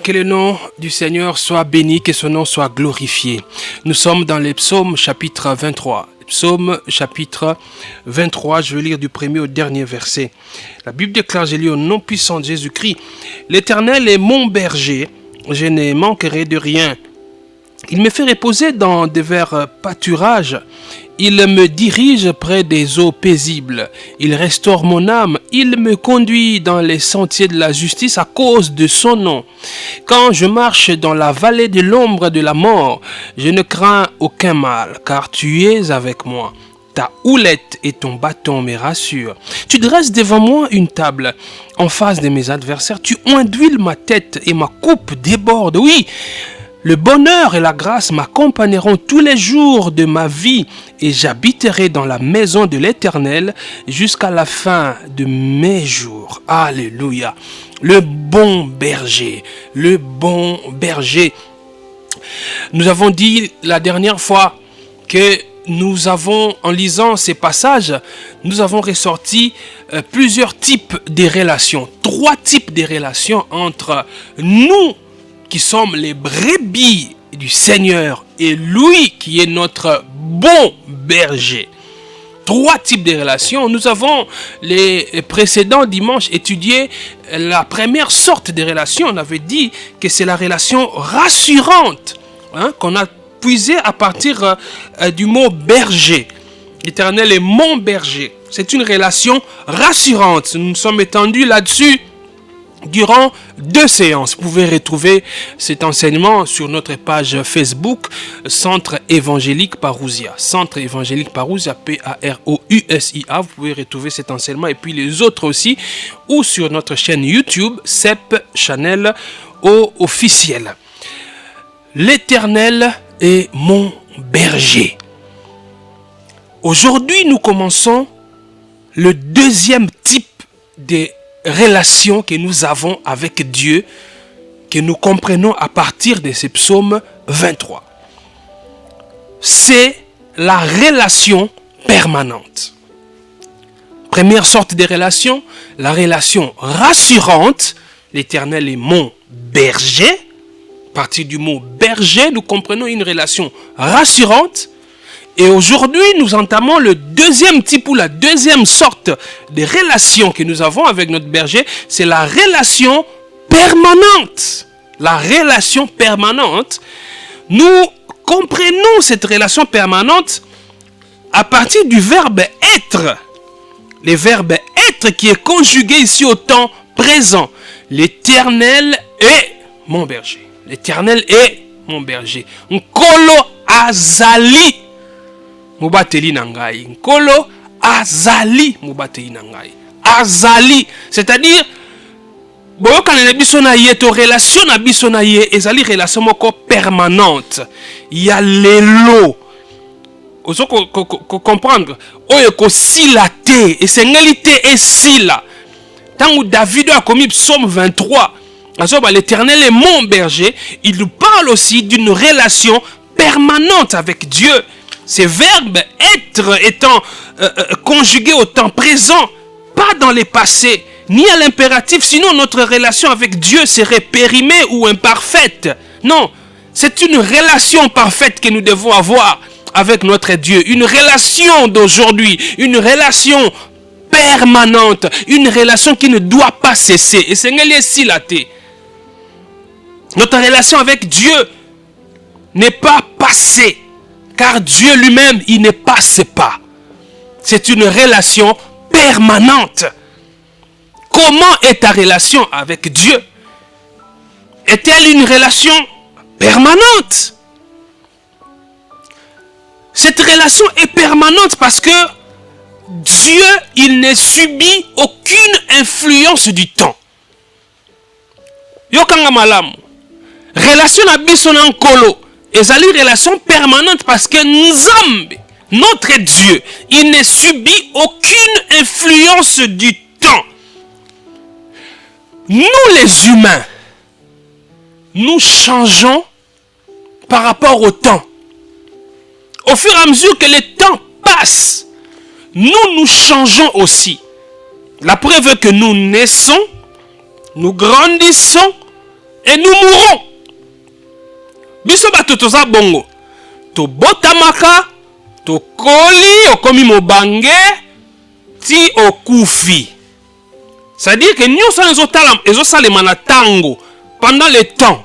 Que le nom du Seigneur soit béni, que son nom soit glorifié. Nous sommes dans les psaumes chapitre 23. Psaume chapitre 23, je vais lire du premier au dernier verset. La Bible déclare, j'ai lu au nom puissant de Jésus-Christ. L'Éternel est mon berger, je ne manquerai de rien. Il me fait reposer dans des verts pâturages. Il me dirige près des eaux paisibles. Il restaure mon âme. Il me conduit dans les sentiers de la justice à cause de son nom. Quand je marche dans la vallée de l'ombre de la mort, je ne crains aucun mal, car tu es avec moi. Ta houlette et ton bâton me rassurent. Tu dresses devant moi une table en face de mes adversaires. Tu huiles ma tête et ma coupe déborde. Oui, le bonheur et la grâce m'accompagneront tous les jours de ma vie et j'habiterai dans la maison de l'Éternel jusqu'à la fin de mes jours. Alléluia. Le bon berger, le bon berger. Nous avons dit la dernière fois que nous avons, en lisant ces passages, nous avons ressorti plusieurs types de relations. 3 types de relations entre nous qui sommes les brebis du Seigneur et lui qui est notre bon berger. 3 types de relations. Nous avons les précédents dimanches étudié la première sorte de relation. On avait dit que c'est la relation rassurante qu'on a puisée à partir du mot berger. L'Éternel est mon berger. C'est une relation rassurante. Nous nous sommes étendus là-dessus durant 2 séances. Vous pouvez retrouver cet enseignement sur notre page Facebook, Centre Évangélique Parousia. Centre Évangélique Parousia, P-A-R-O-U-S-I-A. Vous pouvez retrouver cet enseignement et puis les autres aussi, ou sur notre chaîne YouTube, CEP Channel officiel. L'Éternel est mon berger. Aujourd'hui, nous commençons le 2e type de relation que nous avons avec Dieu, que nous comprenons à partir de ce psaume 23. C'est la relation permanente. Première sorte de relation, la relation rassurante. L'Éternel est mon berger. À partir du mot berger, nous comprenons une relation rassurante. Et aujourd'hui, nous entamons le 2e type ou la 2e sorte de relation que nous avons avec notre berger. C'est la relation permanente. La relation permanente. Nous comprenons cette relation permanente à partir du verbe être. Le verbe être qui est conjugué ici au temps présent. L'Éternel est mon berger. L'Éternel est mon berger. Nkolo azali mubateli nangai. Nkolo azali mubateli nangai. Azali, c'est-à-dire boyokana na biso na ye to relation na biso na ye ezali relation moko permanente. Il y a lelo. Ozo comprendre oyo ko sila te esengeli te esila. Tangu David a commis psaume 23, l'Éternel est mon berger, il nous parle aussi d'une relation permanente avec Dieu. Ces verbes être étant conjugués au temps présent, pas dans les passés, ni à l'impératif, sinon notre relation avec Dieu serait périmée ou imparfaite. Non, c'est une relation parfaite que nous devons avoir avec notre Dieu. Une relation d'aujourd'hui, une relation permanente, une relation qui ne doit pas cesser. Et c'est silaté. Notre relation avec Dieu n'est pas passée, car Dieu lui-même, il ne passe pas. C'est une relation permanente. Comment est ta relation avec Dieu? Est-elle une relation permanente? Cette relation est permanente parce que Dieu, il ne subit aucune influence du temps. Yokanga malamu. Relation na biso na nkolo ezali relation permanente parce que Nzambe, notre Dieu, il ne subit aucune influence du temps. Nous les humains, nous changeons par rapport au temps. Au fur et à mesure que le temps passe, nous changeons aussi. La preuve est que nous naissons, nous grandissons, et nous mourrons. Biso bato toza bongo. To botamaka, to koli, okomi mobange, ti okufi. C'est-à-dire que nous sommes tango pendant le temps.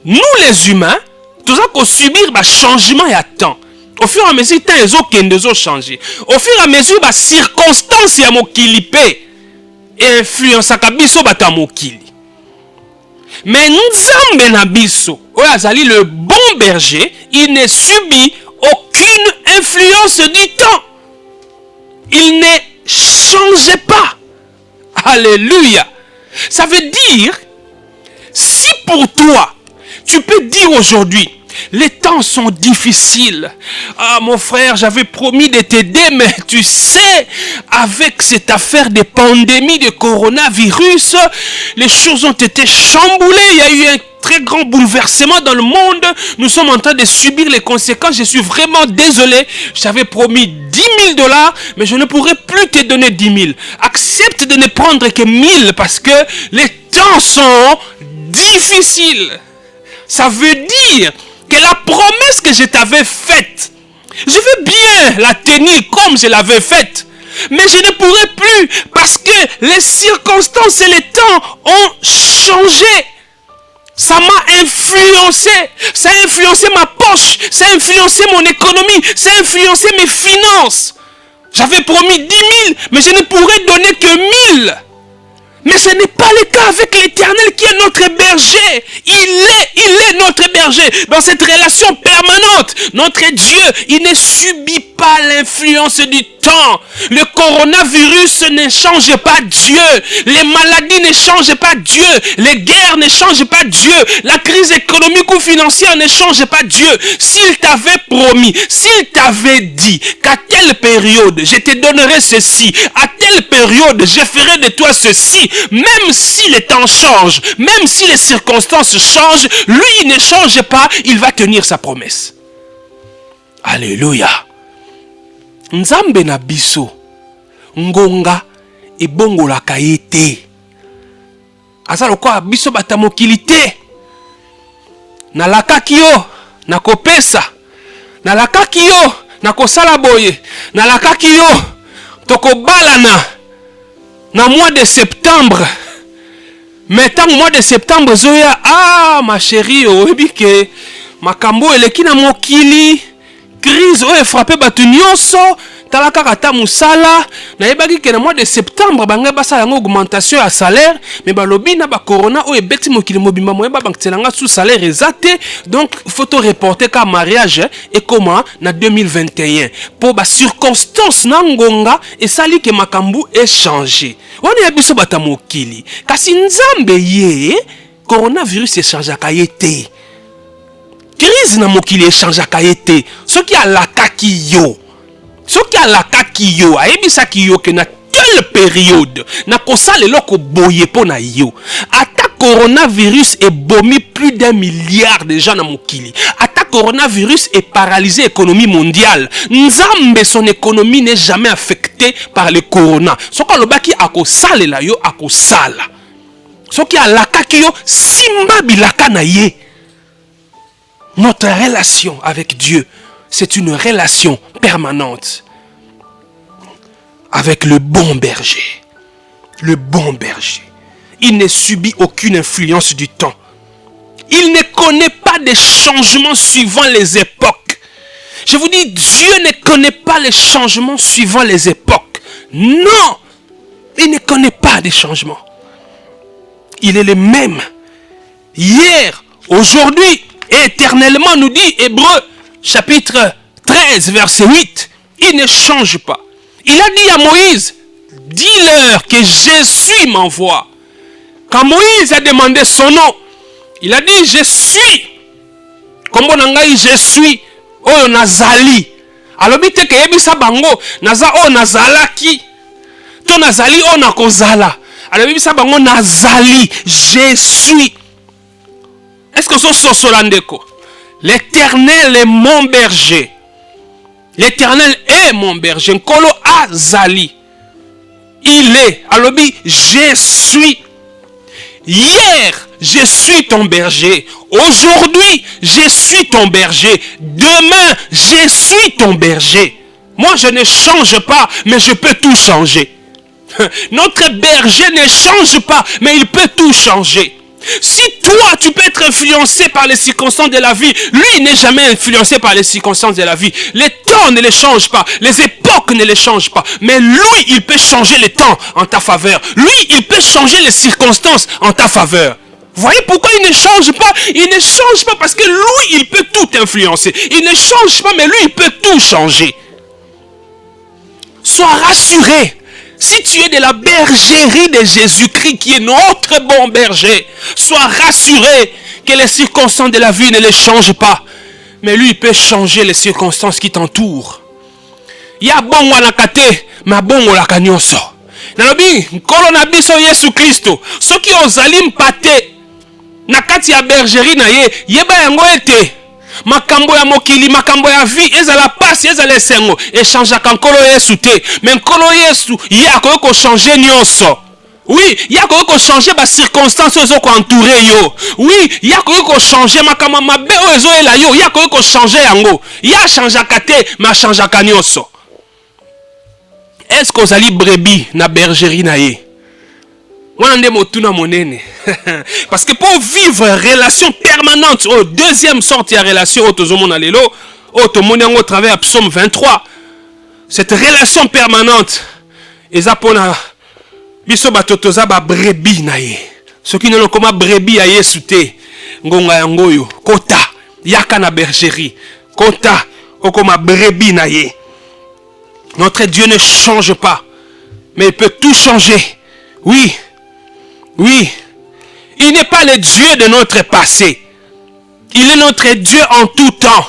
Nous les humains, nous allons subir un changement et un temps. Au fur et à mesure, les gens changé. Au fur et à mesure, les circonstances ya mokili pe et influence à biso bata mokili. Mais Nzambe na biso, Oyazali le bon berger, il ne subit aucune influence du temps. Il ne change pas. Alléluia. Ça veut dire, si pour toi, tu peux dire aujourd'hui, les temps sont difficiles. Ah mon frère, j'avais promis de t'aider, mais tu sais, avec cette affaire de pandémie de coronavirus, les choses ont été chamboulées. Il y a eu un très grand bouleversement dans le monde. Nous sommes en train de subir les conséquences. Je suis vraiment désolé. J'avais promis 10 000 $, mais je ne pourrai plus te donner 10 000. Accepte de ne prendre que 1000 parce que les temps sont difficiles. Ça veut dire que la promesse que je t'avais faite, je veux bien la tenir comme je l'avais faite, mais je ne pourrai plus parce que les circonstances et les temps ont changé. Ça m'a influencé, ça a influencé ma poche, ça a influencé mon économie, ça a influencé mes finances. J'avais promis 10 000, mais je ne pourrais donner que 1000. Mais ce n'est pas le cas avec l'Éternel qui est notre berger. Il est notre berger. Dans cette relation permanente, notre Dieu, il ne subit pas l'influence du temps. Le coronavirus ne change pas Dieu. Les maladies ne changent pas Dieu. Les guerres ne changent pas Dieu. La crise économique ou financière ne change pas Dieu. S'il t'avait promis, s'il t'avait dit qu'à telle période, je te donnerai ceci, à telle période, je ferai de toi ceci, même si les temps changent, même si les circonstances changent, lui il ne change pas, il va tenir sa promesse. Alléluia. Nzambe na biso, ngonga ebongolaka ye te. Aza lokola biso bata mokili te. Nalakaki yo, nakopesa. Nalakaki yo, nakosala boye. Nalakaki yo, tokobalana. Na mois de septembre, mais tant mois de septembre zoya, ah ma chérie, oebike makambo eleki na mokili, crise oye frappé batu nyonso, talaka kata musala, na yebaki ke na mois de septembre banga basala ngo augmentation ya salaire, mais balobi na ba corona oye beti mokili mobimba moyeba banktelanga sous salaire ezate, donc photo reporter ka mariage et comment na 2021 pour ba circonstance na ngonga esali ke makambu e changer. Wana ya biso bata mokili kasi Nzambe ye coronavirus e changeaka ye te. Crise na mokili e changeaka ye te. Soki alakaki yo, soki alakaki yo ayebisaki yo ke na telle période na kosala eloko boye po na yo. Ata coronavirus e bomi plus d'1 milliard de gens na mokili. Ata coronavirus est paralysé l'économie mondiale. Nzambe, son économie n'est jamais affectée par le corona. Ce qu'on a qui a sale la yo a sala. Ce qui a la kakio simba bilaka na ye. Notre relation avec Dieu, c'est une relation permanente avec le bon berger. Le bon berger. Il ne subit aucune influence du temps. Il ne connaît pas des changements suivant les époques. Je vous dis, Dieu ne connaît pas les changements suivant les époques. Non, il ne connaît pas des changements. Il est le même. Hier, aujourd'hui, et éternellement, nous dit Hébreux, chapitre 13, verset 8. Il ne change pas. Il a dit à Moïse, dis-leur que Jésus m'envoie. Quand Moïse a demandé son nom, il a dit, je suis. Comme je suis. Oh, nazali. Alors, bite ke yebisa bango, naza oh nazalaki. To nazali oh nakozala. Alors, yebisa bango nazali, je suis. Est-ce que c'est solandeko? L'Éternel est mon berger. L'Éternel est mon berger. Nkolo azali. Il est. Alors, je suis. Hier, je suis ton berger. Aujourd'hui, je suis ton berger. Demain, je suis ton berger. Moi, je ne change pas, mais je peux tout changer. Notre berger ne change pas, mais il peut tout changer. Si toi, tu peux être influencé par les circonstances de la vie, lui, il n'est jamais influencé par les circonstances de la vie. Les temps ne les changent pas, les époques ne les changent pas. Mais lui, il peut changer les temps en ta faveur. Lui, il peut changer les circonstances en ta faveur. Vous voyez pourquoi il ne change pas? Il ne change pas parce que lui, il peut tout influencer. Il ne change pas, mais lui, il peut tout changer. Sois rassuré. Si tu es de la bergerie de Jésus-Christ qui est notre bon berger, sois rassuré que les circonstances de la vie ne les changent pas. Mais lui, il peut changer les circonstances qui t'entourent. Il y a bon wanakate, mais bon walakanyoso. Nalobi, nkolo na biso Yesu Kristo, soki ozali mpate, nakati ya bergerie na ye, yeba yango ete. Makambo ya mokili, makambo ya vie, ezala pasi, ezala esengo, echangeaka nkolo Yesu te. Mais nkolo Yesu, ye akoki ko changer nyonso. Oui, ye akoki ko changer ba circonstances ozo ko entourer yo. Oui, ye akoki ko changer makambo mabe oyo ezoyela yo, ye akoki ko changer yango. Ye achangeaka te, mais achangeaka nyonso. Est-ce que ozali brebis na bergerie na ye? Parce que pour vivre relation permanente, au deuxième sorte de relation au travers psaume 23, cette relation permanente, ezapona biso batotoza ba brebis na ye. Ce qui ne le comme brebis a Yesu te, ngonga yangoyo, kota, yaka na bergerie, kota, okoma brebis na ye. Notre Dieu ne change pas, mais il peut tout changer. Oui. Oui, il n'est pas le Dieu de notre passé. Il est notre Dieu en tout temps.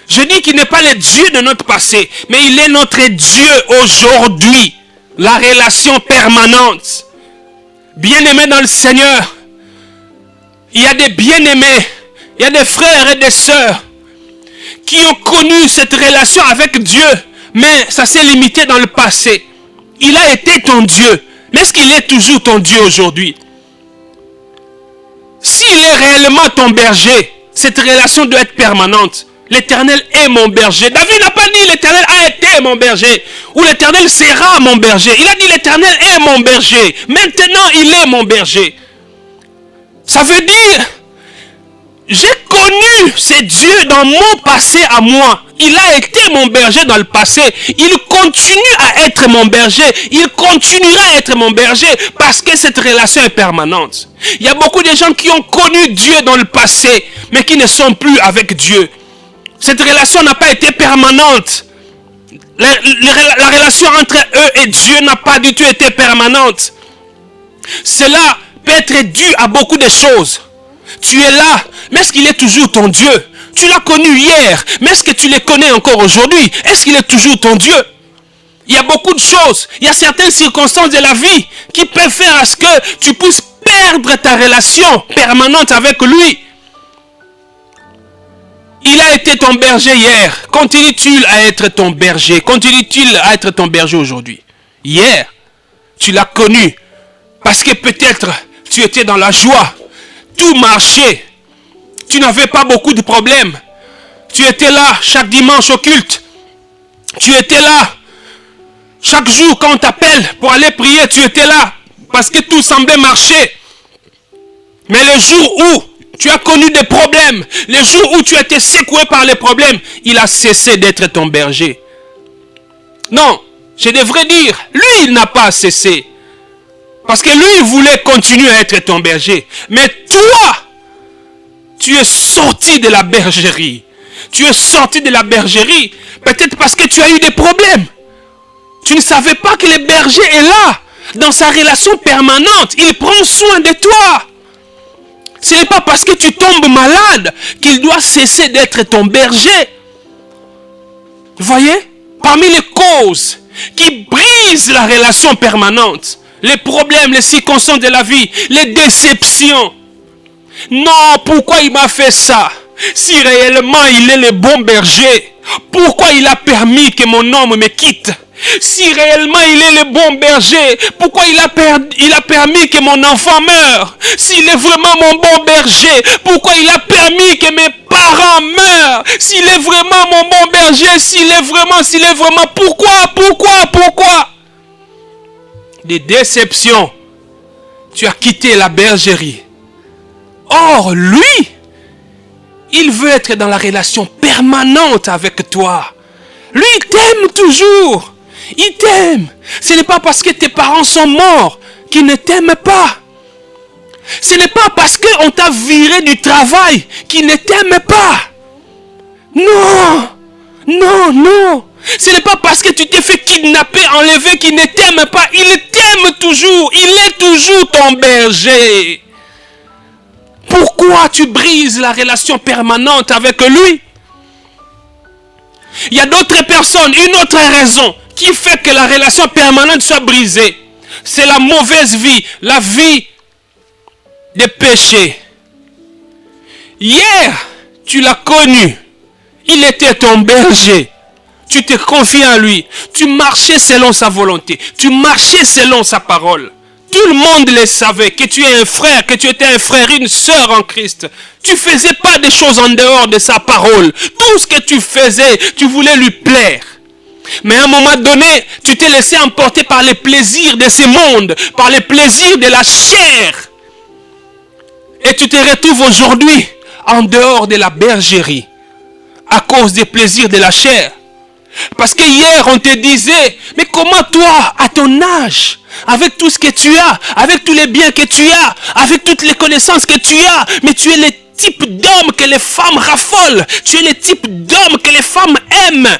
Je dis qu'il n'est pas le Dieu de notre passé, mais il est notre Dieu aujourd'hui. La relation permanente. Bien-aimés dans le Seigneur, il y a des bien-aimés, il y a des frères et des sœurs qui ont connu cette relation avec Dieu, mais ça s'est limité dans le passé. Il a été ton Dieu. Mais est-ce qu'il est toujours ton Dieu aujourd'hui? S'il est réellement ton berger, cette relation doit être permanente. L'Éternel est mon berger. David n'a pas dit l'Éternel a été mon berger. Ou l'Éternel sera mon berger. Il a dit l'Éternel est mon berger. Maintenant, il est mon berger. Ça veut dire, j'ai connu ce Dieu dans mon passé à moi. Il a été mon berger dans le passé. Il continue à être mon berger. Il continuera à être mon berger parce que cette relation est permanente. Il y a beaucoup de gens qui ont connu Dieu dans le passé, mais qui ne sont plus avec Dieu. Cette relation n'a pas été permanente. La relation entre eux et Dieu n'a pas du tout été permanente. Cela peut être dû à beaucoup de choses. Tu es là, mais est-ce qu'il est toujours ton Dieu? Tu l'as connu hier, mais est-ce que tu le connais encore aujourd'hui? Est-ce qu'il est toujours ton Dieu? Il y a beaucoup de choses, il y a certaines circonstances de la vie qui peuvent faire à ce que tu puisses perdre ta relation permanente avec lui. Il a été ton berger hier. Continue-t-il à être ton berger? Continue-t-il à être ton berger aujourd'hui? Hier, tu l'as connu parce que peut-être tu étais dans la joie. Tout marchait. Tu n'avais pas beaucoup de problèmes. Tu étais là chaque dimanche au culte. Tu étais là chaque jour quand on t'appelle pour aller prier. Tu étais là parce que tout semblait marcher. Mais le jour où tu as connu des problèmes, le jour où tu as été secoué par les problèmes, il a cessé d'être ton berger. Non, je devrais dire, lui il n'a pas cessé. Parce que lui il voulait continuer à être ton berger. Mais toi, tu es sorti de la bergerie. Tu es sorti de la bergerie. Peut-être parce que tu as eu des problèmes. Tu ne savais pas que le berger est là. Dans sa relation permanente. Il prend soin de toi. Ce n'est pas parce que tu tombes malade qu'il doit cesser d'être ton berger. Vous voyez? Parmi les causes qui brisent la relation permanente. Les problèmes, les circonstances de la vie. Les déceptions. Non, pourquoi il m'a fait ça? Si réellement il est le bon berger, pourquoi il a permis que mon homme me quitte? Si réellement il est le bon berger, pourquoi il a permis que mon enfant meure? S'il est vraiment mon bon berger, pourquoi il a permis que mes parents meurent? S'il est vraiment mon bon berger, s'il est vraiment, pourquoi? Des déceptions. Tu as quitté la bergerie. Or, lui, il veut être dans la relation permanente avec toi. Lui, il t'aime toujours. Il t'aime. Ce n'est pas parce que tes parents sont morts qu'il ne t'aime pas. Ce n'est pas parce qu'on t'a viré du travail qu'il ne t'aime pas. Non. Ce n'est pas parce que tu t'es fait kidnapper, enlever qu'il ne t'aime pas. Il t'aime toujours. Il est toujours ton berger. Pourquoi tu brises la relation permanente avec lui? Il y a d'autres personnes, une autre raison qui fait que la relation permanente soit brisée. C'est la mauvaise vie, la vie des péchés. Hier, tu l'as connu. Il était ton berger. Tu te confies à lui. Tu marchais selon sa volonté. Tu marchais selon sa parole. Tout le monde le savait, que tu es un frère, que tu étais un frère, une sœur en Christ. Tu ne faisais pas des choses en dehors de sa parole. Tout ce que tu faisais, tu voulais lui plaire. Mais à un moment donné, tu t'es laissé emporter par les plaisirs de ce monde, par les plaisirs de la chair. Et tu te retrouves aujourd'hui en dehors de la bergerie à cause des plaisirs de la chair. Parce que hier, on te disait, mais comment toi, à ton âge, avec tout ce que tu as, avec tous les biens que tu as, avec toutes les connaissances que tu as, mais tu es le type d'homme que les femmes raffolent, tu es le type d'homme que les femmes aiment.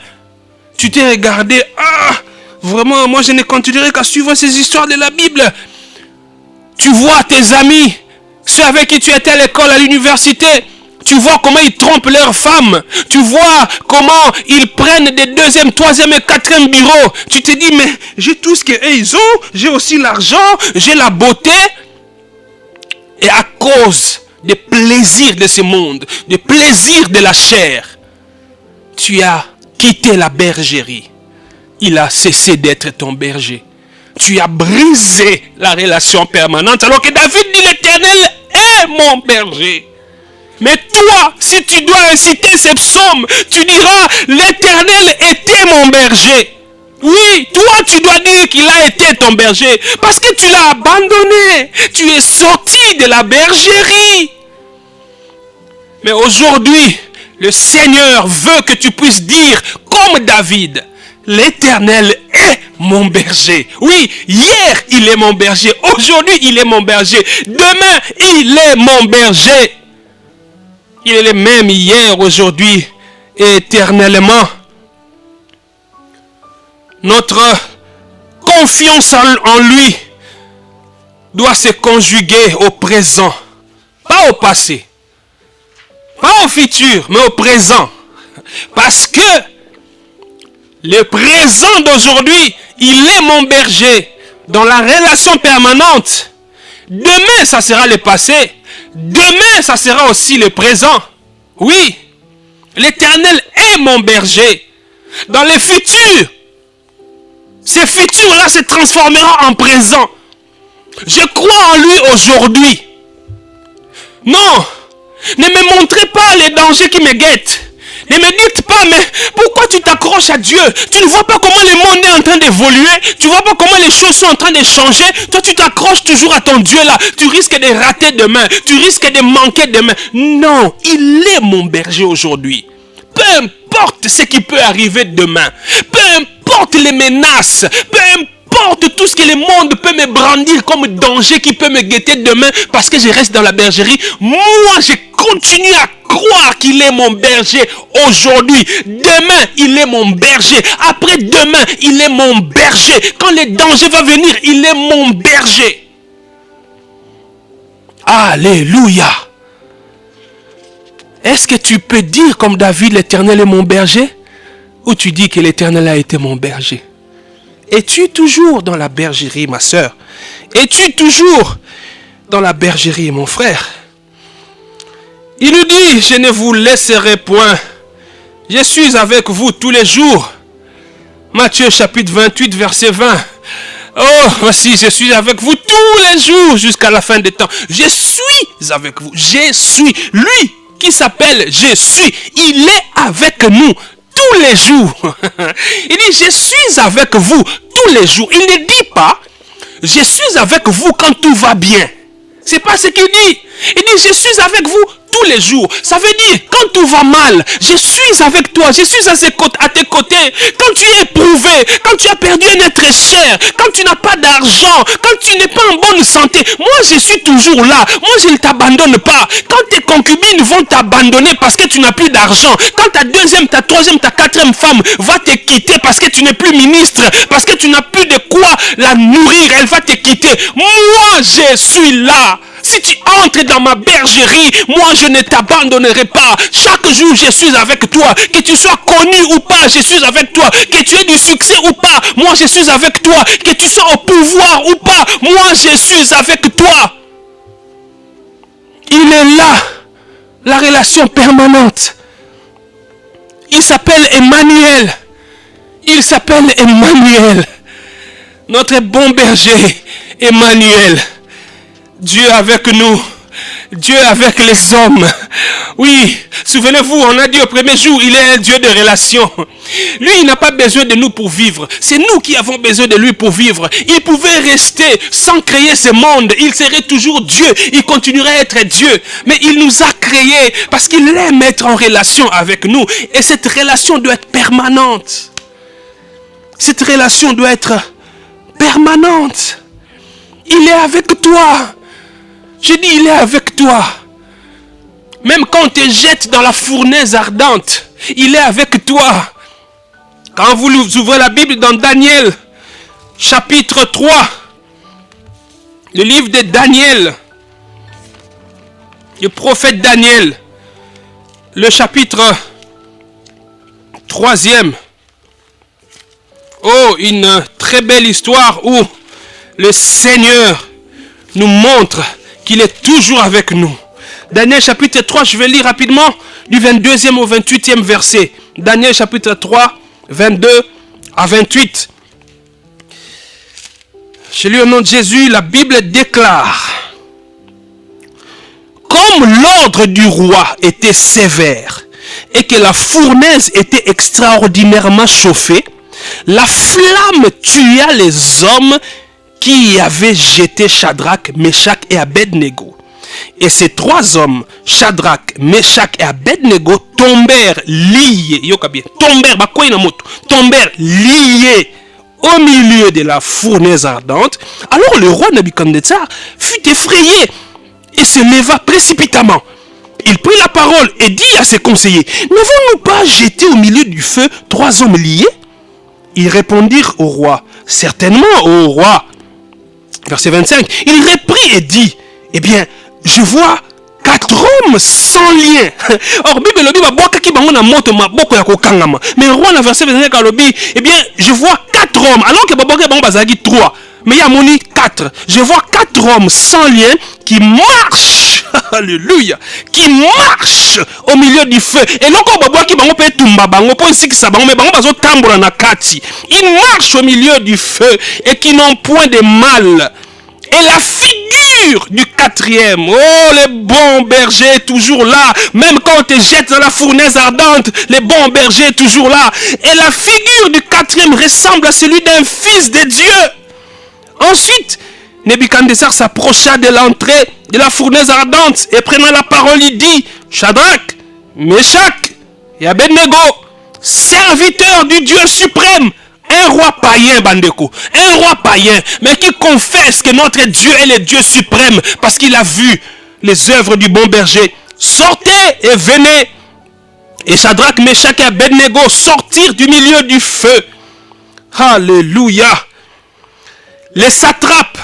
Tu t'es regardé, vraiment, moi je ne continuerai qu'à suivre ces histoires de la Bible. Tu vois tes amis, ceux avec qui tu étais à l'école, à l'université, tu vois comment ils trompent leurs femmes. Tu vois comment ils prennent des deuxième, troisième et quatrième bureaux. Tu te dis, mais j'ai tout ce qu'ils ont. J'ai aussi l'argent. J'ai la beauté. Et à cause des plaisirs de ce monde, des plaisirs de la chair, tu as quitté la bergerie. Il a cessé d'être ton berger. Tu as brisé la relation permanente. Alors que David dit, l'Éternel est mon berger. Mais toi, si tu dois réciter ces psaumes, tu diras, l'Éternel était mon berger. Oui, toi tu dois dire qu'il a été ton berger. Parce que tu l'as abandonné. Tu es sorti de la bergerie. Mais aujourd'hui, le Seigneur veut que tu puisses dire, comme David, l'Éternel est mon berger. Oui, hier il est mon berger. Aujourd'hui il est mon berger. Demain il est mon berger. Il est le même hier, aujourd'hui et éternellement. Notre confiance en lui doit se conjuguer au présent. Pas au passé. Pas au futur, mais au présent. Parce que le présent d'aujourd'hui, il est mon berger. Dans la relation permanente. Demain, ça sera le passé. Demain, ça sera aussi le présent. Oui, l'Éternel est mon berger. Dans le futur, ce futur-là se transformera en présent. Je crois en lui aujourd'hui. Non, ne me montrez pas les dangers qui me guettent. Ne me dites pas, mais pourquoi tu t'accroches à Dieu? Tu ne vois pas comment le monde est en train d'évoluer? Tu ne vois pas comment les choses sont en train de changer? Toi, tu t'accroches toujours à ton Dieu là. Tu risques de rater demain. Tu risques de manquer demain. Non, il est mon berger aujourd'hui. Peu importe ce qui peut arriver demain. Peu importe les menaces. Peu importe tout ce que le monde peut me brandir comme danger qui peut me guetter demain parce que je reste dans la bergerie. Moi, je continue à croire qu'il est mon berger aujourd'hui. Demain, il est mon berger. Après demain, il est mon berger. Quand le danger va venir, il est mon berger. Alléluia. Est-ce que tu peux dire comme David, l'Éternel est mon berger? Ou tu dis que l'Éternel a été mon berger? Es-tu toujours dans la bergerie, ma sœur? Es-tu toujours dans la bergerie, mon frère? Il nous dit, je ne vous laisserai point. Je suis avec vous tous les jours. Matthieu chapitre 28, verset 20. Oh, voici, je suis avec vous tous les jours jusqu'à la fin des temps. Je suis avec vous. Je suis. Lui qui s'appelle Je suis, il est avec nous tous les jours. Il dit, je suis avec vous tous les jours. Il ne dit pas, je suis avec vous quand tout va bien. C'est pas ce qu'il dit. Il dit, je suis avec vous tous les jours. Ça veut dire, quand tout va mal, je suis avec toi, je suis à tes côtés. Quand tu es éprouvé, quand tu as perdu un être cher, quand tu n'as pas d'argent, quand tu n'es pas en bonne santé, moi je suis toujours là. Moi je ne t'abandonne pas. Quand tes concubines vont t'abandonner parce que tu n'as plus d'argent, quand ta deuxième, ta troisième, ta quatrième femme va te quitter parce que tu n'es plus ministre, parce que tu n'as plus de quoi la nourrir, elle va te quitter. Moi je suis là. Si tu entres dans ma bergerie, moi je ne t'abandonnerai pas. Chaque jour je suis avec toi. Que tu sois connu ou pas, je suis avec toi. Que tu aies du succès ou pas, moi je suis avec toi. Que tu sois au pouvoir ou pas, moi je suis avec toi. Il est là, la relation permanente. Il s'appelle Emmanuel. Il s'appelle Emmanuel. Notre bon berger, Emmanuel. Dieu avec nous, Dieu avec les hommes. Oui, souvenez-vous, on a dit au premier jour, il est un Dieu de relation. Lui, il n'a pas besoin de nous pour vivre. C'est nous qui avons besoin de lui pour vivre. Il pouvait rester sans créer ce monde. Il serait toujours Dieu. Il continuerait à être Dieu. Mais il nous a créés parce qu'il aime être en relation avec nous. Et cette relation doit être permanente. Cette relation doit être permanente. Il est avec toi. Je dis, il est avec toi. Même quand on te jette dans la fournaise ardente, il est avec toi. Quand vous ouvrez la Bible dans Daniel, chapitre 3, le livre de Daniel, le prophète Daniel, le chapitre 3e. Oh, une très belle histoire où le Seigneur nous montre qu'il est toujours avec nous. Daniel chapitre 3, je vais lire rapidement du 22e au 28e verset. Daniel chapitre 3, 22 à 28. Je lis au nom de Jésus, la Bible déclare: comme l'ordre du roi était sévère et que la fournaise était extraordinairement chauffée, la flamme tua les hommes qui avait jeté Shadrach, Meshach et Abednego. Et ces trois hommes, Shadrach, Meshach et Abednego, tombèrent liés, tombèrent liés au milieu de la fournaise ardente. Alors le roi Nebuchadnezzar fut effrayé et se leva précipitamment. Il prit la parole et dit à ses conseillers: n'avons-nous pas jeté au milieu du feu trois hommes liés? Ils répondirent au roi: certainement, ô roi. Verset 25, il reprit et dit: eh bien, je vois 4 hommes sans lien. Or, Bible lobi baboka ki bango na moto maboko ya kokangama. Mais roi na verset 25 lobi, eh bien, je vois 4 hommes. Alors que baboka bango bazaki 3. Mais il y a moni 4. Je vois 4 hommes sans lien qui marchent. Alléluia. Qui marchent au milieu du feu. Et non quand baboka ki bango peut tumba bango po siki sa bango mais bango bazo tambola na kati. Ils marchent au milieu du feu et qui n'ont point de mal. Et la figure du quatrième, oh, le bon berger est toujours là. Même quand on te jette dans la fournaise ardente, le bon berger est toujours là. Et la figure du quatrième ressemble à celui d'un fils de Dieu. Ensuite, Nebuchadnezzar s'approcha de l'entrée de la fournaise ardente et prenant la parole, il dit: Shadrach, Meshach et Abednego, serviteurs du Dieu suprême. Un roi païen, Bandeko, un roi païen, mais qui confesse que notre Dieu est le Dieu suprême parce qu'il a vu les œuvres du bon berger. Sortez et venez. Et Shadrach, Meshach et Abednego sortirent du milieu du feu. Alléluia. Les satrapes,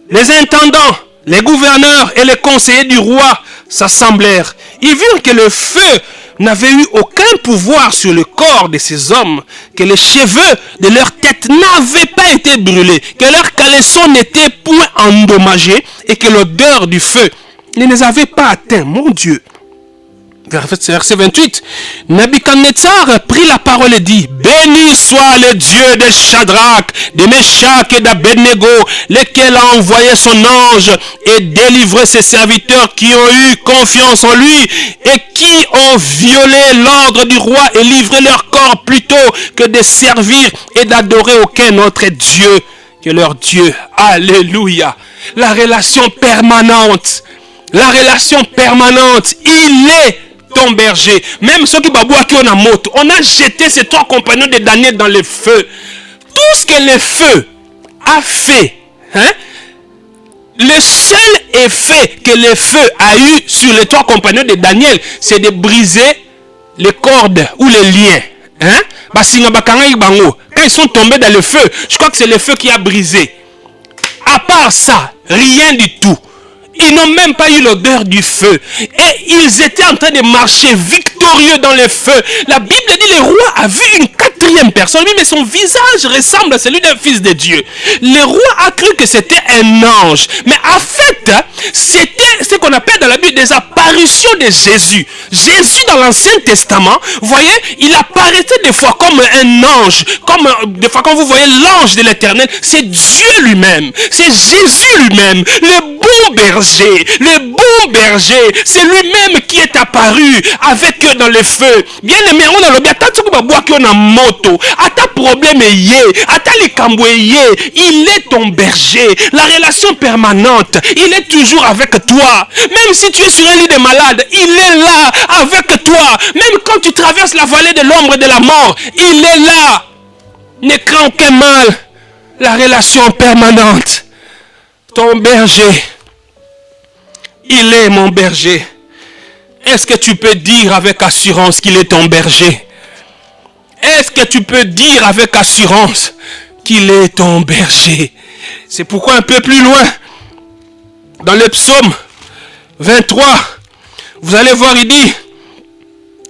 les intendants, les gouverneurs et les conseillers du roi s'assemblèrent. Ils virent que le feu n'avaient eu aucun pouvoir sur le corps de ces hommes, que les cheveux de leur tête n'avaient pas été brûlés, que leurs caleçons n'étaient point endommagés et que l'odeur du feu ne les avait pas atteints. Mon Dieu. Verset 28. Nabuchodonosor prit la parole et dit, béni soit le Dieu de Shadrach, de Meshach et d'Abednego, lequel a envoyé son ange et délivré ses serviteurs qui ont eu confiance en lui et qui ont violé l'ordre du roi et livré leur corps plutôt que de servir et d'adorer aucun autre Dieu que leur Dieu. Alléluia. La relation permanente. La relation permanente. Il est ton berger. Même ceux qui babouent qui ont la moto. On a jeté ces 3 compagnons de Daniel dans le feu. Tout ce que le feu a fait, le seul effet que le feu a eu sur les 3 compagnons de Daniel, c'est de briser les cordes ou les liens. Quand ils sont tombés dans le feu, je crois que c'est le feu qui a brisé. À part ça, rien du tout. Ils n'ont même pas eu l'odeur du feu. Et ils étaient en train de marcher victorieux dans le feu. La Bible dit le roi a vu une 4e personne. Oui, mais son visage ressemble à celui d'un fils de Dieu. Le roi a cru que c'était un ange. Mais en fait, c'était ce qu'on appelle dans la Bible des apparitions de Jésus. Jésus dans l'Ancien Testament, vous voyez, il apparaissait des fois comme un ange. Comme des fois quand vous voyez l'ange de l'Éternel, c'est Dieu lui-même. C'est Jésus lui-même. Le bon berger. Le bon berger, c'est lui-même qui est apparu avec eux dans le feu. Bien aimé, on a le bien, on a moto, à ta problème à ta il est ton berger. La relation permanente, il est toujours avec toi. Même si tu es sur un lit de malade, il est là avec toi. Même quand tu traverses la vallée de l'ombre de la mort, il est là. Ne crains aucun mal. La relation permanente. Ton berger. Il est mon berger. Est-ce que tu peux dire avec assurance qu'il est ton berger? Est-ce que tu peux dire avec assurance qu'il est ton berger? C'est pourquoi un peu plus loin, dans le psaume 23, vous allez voir, il dit,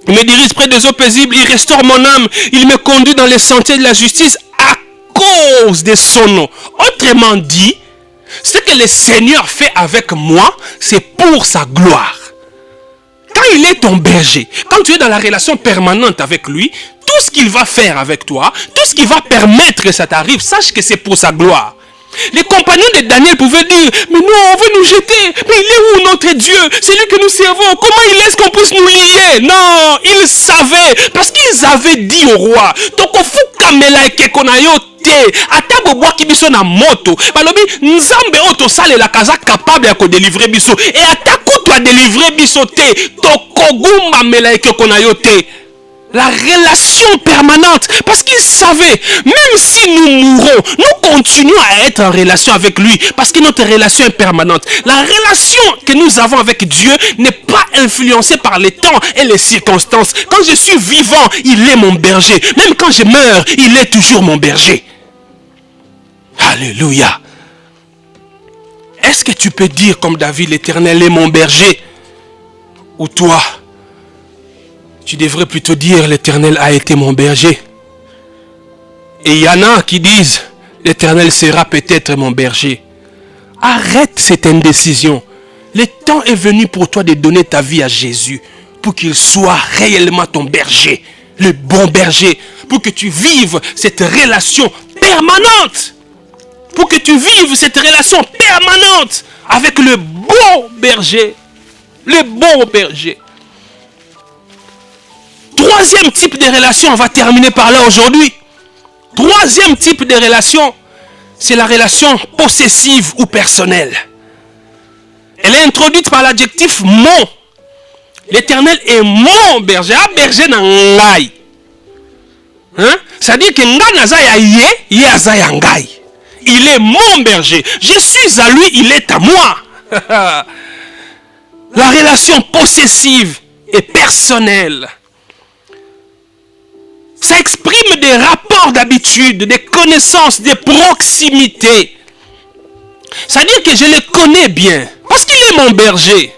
il me dirige près des eaux paisibles, il restaure mon âme, il me conduit dans les sentiers de la justice à cause de son nom. Autrement dit, ce que le Seigneur fait avec moi, c'est pour sa gloire. Quand il est ton berger, quand tu es dans la relation permanente avec lui, tout ce qu'il va faire avec toi, tout ce qu'il va permettre que ça t'arrive, sache que c'est pour sa gloire. Les compagnons de Daniel pouvaient dire, mais nous, on veut nous jeter. Mais il est où notre Dieu? C'est lui que nous servons. Comment il laisse qu'on puisse nous lier? Non, ils savaient. Parce qu'ils avaient dit au roi, ata bobwaki biso na moto balobi nzambe oyo tosalelaka aza capable ya kodélivrer biso et ata kutu adélivrer biso te tokogumbamela ekeko na yo te. La relation permanente, parce qu'ils savaient, même si nous mourons, nous continuons à être en relation avec lui, parce que notre relation est permanente. La relation que nous avons avec Dieu n'est pas influencée par les temps et les circonstances. Quand je suis vivant, il est mon berger. Même quand je meurs, il est toujours mon berger. Alléluia. Est-ce que tu peux dire comme David, l'Éternel est mon berger? Ou toi, tu devrais plutôt dire, l'Éternel a été mon berger. Et il y en a qui disent, l'Éternel sera peut-être mon berger. Arrête cette indécision. Le temps est venu pour toi de donner ta vie à Jésus, pour qu'il soit réellement ton berger, le bon berger, pour que tu vives cette relation permanente. Pour que tu vives cette relation permanente avec le bon berger. Le bon berger. Troisième type de relation, on va terminer par là aujourd'hui. Troisième type de relation, c'est la relation possessive ou personnelle. Elle est introduite par l'adjectif mon. L'Éternel est mon berger. Un berger na ngai. C'est-à-dire que ngai naza ya ye aza ya ngai. Il est mon berger. Je suis à lui, il est à moi. La relation possessive et personnelle. Ça exprime des rapports d'habitude, des connaissances, des proximités. C'est-à-dire que je le connais bien, parce qu'il est mon berger.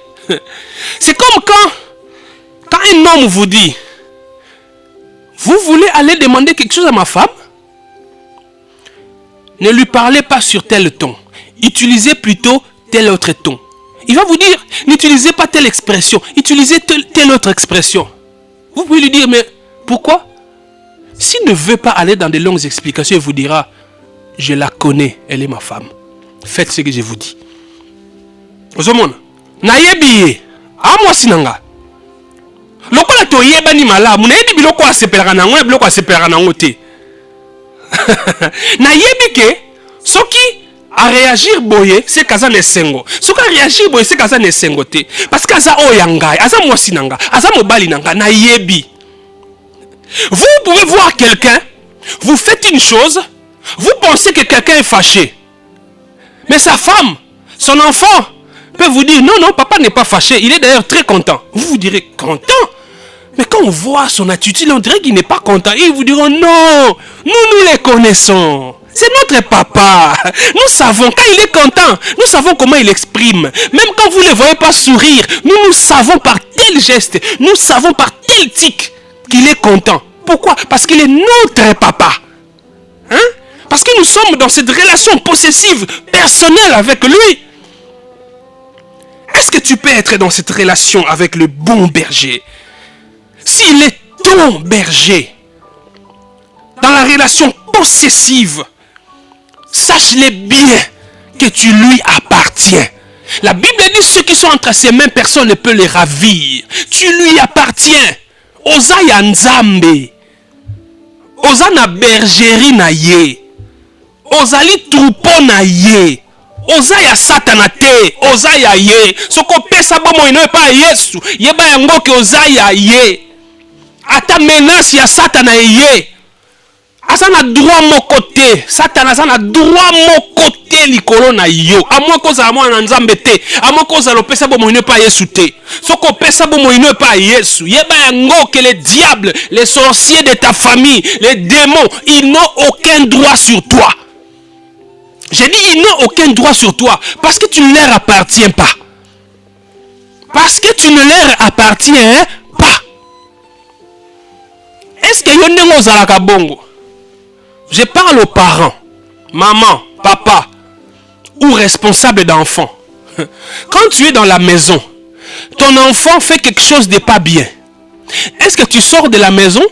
C'est comme quand un homme vous dit, vous voulez aller demander quelque chose à ma femme? Ne lui parlez pas sur tel ton. Utilisez plutôt tel autre ton. Il va vous dire, n'utilisez pas telle expression, utilisez telle autre expression. Vous pouvez lui dire, mais pourquoi? S'il ne veut pas aller dans de longues explications, il vous dira, je la connais, elle est ma femme. Faites ce que je vous dis. Ozomona, nayebi amwa sinanga. Lokola to yeba ni malamu, nayebi biloko asepelaka nango, na biloko asepelaka nango te. Nayebi ke soki a réagir boye, c'est kaza nesengo. Soki a réagir boye, c'est kaza nesengo te. Parce que aza oyangai, aza mwasi nanga, aza mobali nanga, nayebi. Vous pouvez voir quelqu'un, vous faites une chose, vous pensez que quelqu'un est fâché. Mais sa femme, son enfant, peut vous dire, non, non, papa n'est pas fâché, il est d'ailleurs très content. Vous vous direz, content? Mais quand on voit son attitude, on dirait qu'il n'est pas content. Et ils vous diront, non, nous les connaissons. C'est notre papa. Nous savons, quand il est content, nous savons comment il exprime. Même quand vous ne le voyez pas sourire, nous savons par tel geste, nous savons par tel tic qu'il est content. Pourquoi? Parce qu'il est notre papa. Hein? Parce que nous sommes dans cette relation possessive, personnelle avec lui. Est-ce que tu peux être dans cette relation avec le bon berger? S'il est ton berger, dans la relation possessive, sache-le bien que tu lui appartiens. La Bible dit ceux qui sont entre ses mains, personne ne peut les ravir. Tu lui appartiens. Oza ya nzambe. Oza na bergerie na ye. Ozali troupeau na ye. Oza ya satana te. Oza ya ye. Soko pesa bomo ino pa Yesu. Yeba yango ke oza ya ye. Ata menace ya satana ye. Asa na droit mon côté. Satana asa na droit mon côté likolo na yo. Amwa koza amwa na nzambe te. Amwa koza lo pesa bomo ino pa Yesu te. Soko pesa bomo ino pa Yesu. Yeba yango que les diables, les sorciers de ta famille, les démons, ils n'ont aucun droit sur toi. J'ai dit ils n'ont aucun droit sur toi parce que tu ne leur appartiens pas. Parce que tu ne leur appartiens pas. Est-ce que yon ozalaka bongo? Je parle aux parents, maman, papa ou responsable d'enfants. Quand tu es dans la maison, ton enfant fait quelque chose de pas bien. Est-ce que tu sors de la maison,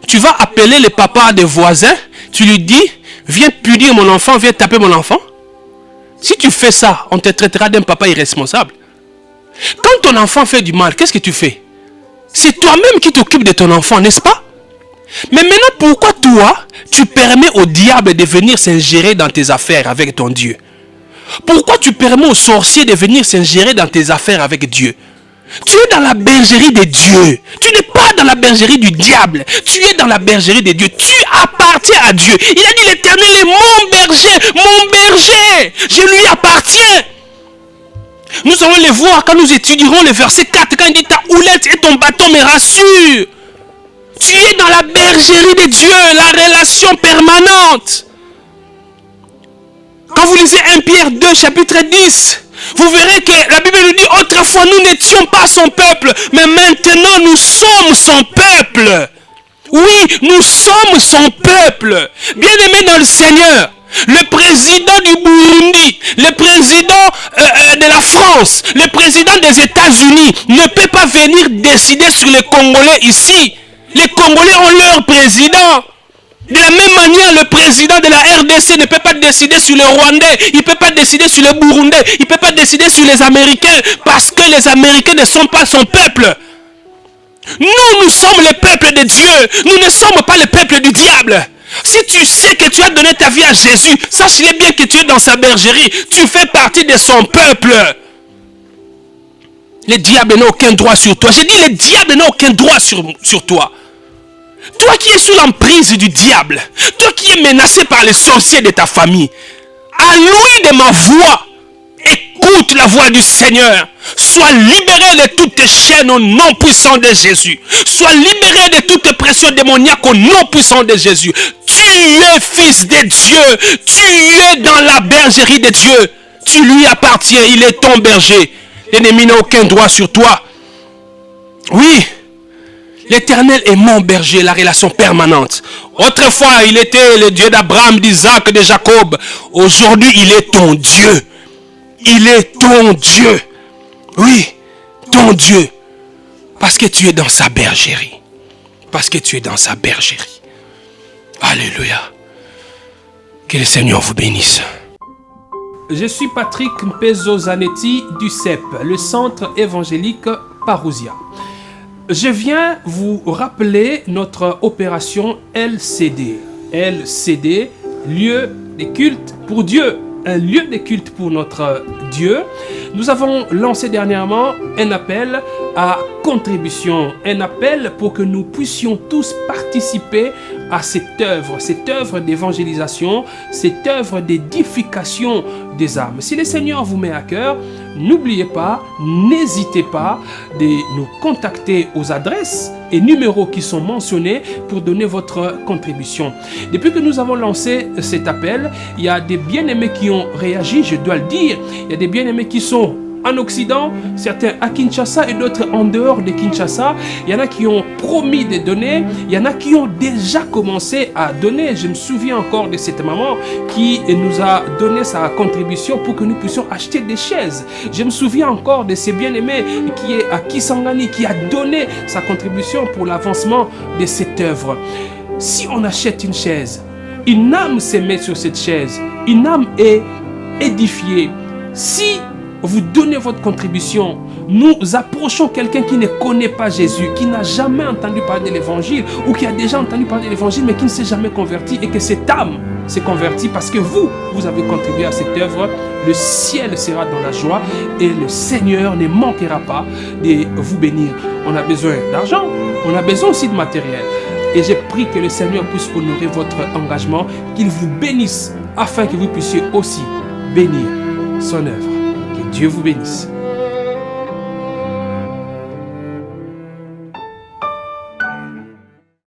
tu vas appeler le papa des voisins, tu lui dis, viens punir mon enfant, viens taper mon enfant? Si tu fais ça, on te traitera d'un papa irresponsable. Quand ton enfant fait du mal, qu'est-ce que tu fais? C'est toi-même qui t'occupes de ton enfant, n'est-ce pas? Mais maintenant, pourquoi toi, tu permets au diable de venir s'ingérer dans tes affaires avec ton Dieu? Pourquoi tu permets aux sorciers de venir s'ingérer dans tes affaires avec Dieu? Tu es dans la bergerie de Dieu. Tu n'es pas dans la bergerie du diable. Tu es dans la bergerie de Dieu. Tu appartiens à Dieu. Il a dit l'Éternel est mon berger. Mon berger. Je lui appartiens. Nous allons les voir quand nous étudierons le verset 4. Quand il dit ta houlette et ton bâton me rassurent. Tu es dans la bergerie de Dieu. La relation permanente. Quand vous lisez 1 Pierre 2 chapitre 10. Vous verrez que la Bible nous dit autrefois nous n'étions pas son peuple, mais maintenant nous sommes son peuple. Oui, nous sommes son peuple. Bien-aimés dans le Seigneur, le président du Burundi, le président de la France, le président des États-Unis ne peut pas venir décider sur les Congolais ici. Les Congolais ont leur président. De la même manière, le président de la RDC ne peut pas décider sur les Rwandais, il ne peut pas décider sur les Burundais, il ne peut pas décider sur les Américains, parce que les Américains ne sont pas son peuple. Nous sommes le peuple de Dieu, nous ne sommes pas le peuple du diable. Si tu sais que tu as donné ta vie à Jésus, sache-le bien que tu es dans sa bergerie, tu fais partie de son peuple. Le diable n'a aucun droit sur toi. J'ai dit le diable n'a aucun droit sur toi. Toi qui es sous l'emprise du diable, toi qui es menacé par les sorciers de ta famille, à l'ouïe de ma voix, écoute la voix du Seigneur. Sois libéré de toutes tes chaînes au nom puissant de Jésus. Sois libéré de toutes tes pressions démoniaques au nom puissant de Jésus. Tu es fils de Dieu. Tu es dans la bergerie de Dieu. Tu lui appartiens. Il est ton berger. L'ennemi n'a aucun droit sur toi. Oui. L'Éternel est mon berger, la relation permanente. Autrefois, il était le Dieu d'Abraham, d'Isaac, de Jacob. Aujourd'hui, il est ton Dieu. Il est ton Dieu. Oui, ton Dieu. Parce que tu es dans sa bergerie. Parce que tu es dans sa bergerie. Alléluia. Que le Seigneur vous bénisse. Je suis Patrick Mpezo Zanetti du CEP, le Centre évangélique Parousia. Je viens vous rappeler notre opération LCD. LCD, lieu de culte pour Dieu. Un lieu de culte pour notre Dieu. Nous avons lancé dernièrement un appel à contribution, un appel pour que nous puissions tous participer à cette œuvre d'évangélisation, cette œuvre d'édification des âmes. Si le Seigneur vous met à cœur, n'oubliez pas, n'hésitez pas de nous contacter aux adresses et numéros qui sont mentionnés pour donner votre contribution. Depuis que nous avons lancé cet appel, il y a des bien-aimés qui ont réagi, je dois le dire. Il y a des bien-aimés qui sont en Occident, certains à Kinshasa et d'autres en dehors de Kinshasa. Il y en a qui ont promis de donner, il y en a qui ont déjà commencé à donner. Je me souviens encore de cette maman qui nous a donné sa contribution pour que nous puissions acheter des chaises. Je me souviens encore de ces bien-aimés qui est à Kisangani, qui a donné sa contribution pour l'avancement de cette œuvre. Si on achète une chaise, une âme se met sur cette chaise, une âme est édifiée. Si vous donnez votre contribution, nous approchons quelqu'un qui ne connaît pas Jésus, qui n'a jamais entendu parler de l'évangile ou qui a déjà entendu parler de l'évangile mais qui ne s'est jamais converti, et que cette âme s'est convertie parce que vous avez contribué à cette œuvre. Le ciel sera dans la joie et le Seigneur ne manquera pas de vous bénir. On a besoin d'argent, on a besoin aussi de matériel. Et j'ai pris que le Seigneur puisse honorer votre engagement, qu'il vous bénisse afin que vous puissiez aussi bénir son œuvre. Que Dieu vous bénisse.